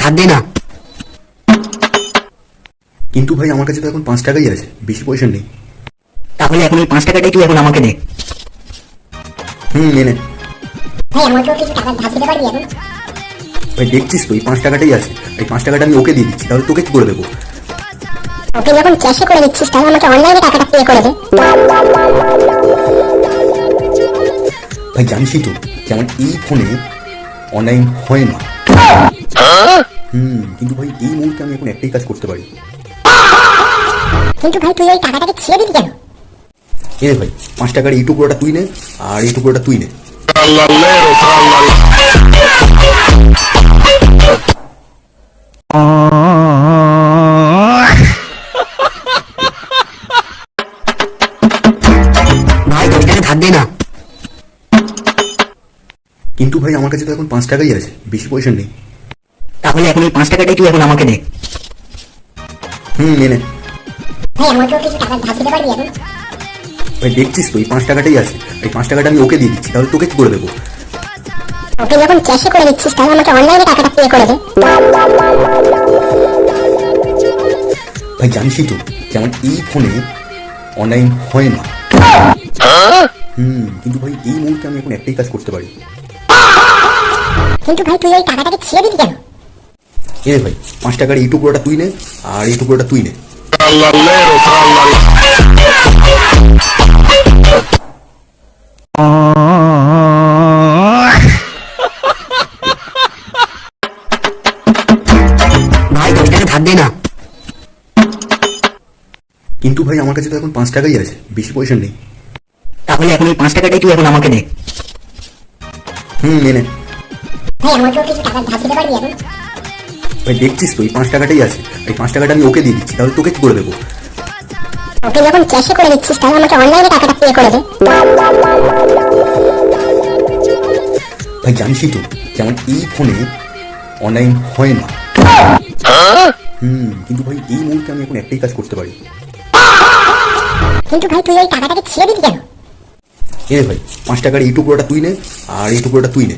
ধার দে না। কিন্তু ভাই আমার কাছে তো এখন 5 টাকাই আছে, বেশি পয়সা নেই। তাহলে এখন ওই 5 টাকাটাই তুই এখন আমাকে দে। এনে ভাই আমাকেও কিছু টাকা ধার দিতে পারবি এখন? ভাই দেখছিস তো এই 5 টাকাটাই আছে, এই 5 টাকাটা আমি ওকে দিয়ে দিচ্ছি, তাহলে তোকে কি করে দেবো? ওকে যখন ক্যাশে করে দিচ্ছিস তাহলে আমাকে অনলাইনে টাকাটা পে করে দে। ভাই জানিসই তো যে আমার এই ফোনে অনলাইন হয় না। কিন্তু ভাই এই মুহূর্তে আমি এখন একটাই কাজ করতে পারি। কিন্তু ভাই তুই ওই টাকাটাকে ছেড়ে দিবি কেন? ভাই 5 টাকার এই টুকরোটা তুই নে, আর এই টুকরোটা তুই নে। ভাই 10 টাকা ধার দে না। কিন্তু ভাই আমার কাছে তো এখন 5 টাকাই আছে, বেশি পয়সা নেই। তাহলে এখন ওই 5 টাকাটাই তুই এখন আমাকে দে। এনে ভাই আমাকেও কিছু টাকা ধার দিতে পারবি এখন? ভাই দেখছিস তো এই 5 টাকাটাই আছে, এই 5 টাকাটা আমি ওকে দিয়ে দিচ্ছি, তাহলে তোকে কি করে দেবো? ওকে যখন ক্যাশে করে দিচ্ছিস তাহলে আমাকে অনলাইনে টাকাটা পে করে দে। ভাই জানিসই তো যে আমার এই ফোনে অনলাইন হয় না। কিন্তু ভাই এই মুহূর্তে আমি এখন একটাই কাজ করতে পারি। কিন্তু ভাই তুই ওই টাকাটাকে ছেড়ে দিবি কেন? ভাই 5 টাকার এই টুকরোটা তুই নে, আর এই টুকরোটা তুই নে। ভাই 10 টাকা ধার দে না। কিন্তু ভাই আমার কাছে তো এখন 5 টাকাই আছে, বেশি পয়সা নেই। তাহলে এখন ওই 5 টাকাটাই তুই এখন আমাকে দে। এনে ভাই আমাকেও কিছু টাকা ধার দিতে পারবি এখন? ভাই দেখছিস তো এই 5 টাকাটাই আছে, এই 5 টাকাটা আমি ওকে দিয়ে দিচ্ছি, তাহলে তোকে কি করে দেবো? ওকে যখন ক্যাশে করে দিচ্ছিস তাহলে আমাকে অনলাইনে টাকাটা পে করে দে। ভাই জানিসই তো যে আমার এই ফোনে অনলাইন হয় না। কিন্তু ভাই এই মুহূর্তে আমি এখন একটাই কাজ করতে পারি। কিন্তু ভাই তুই ওই টাকাটাকে ছেড়ে দিবি কেন? ভাই 5 টাকার এই টুকরোটা তুই নে, আর এই টুকরোটা তুই নে।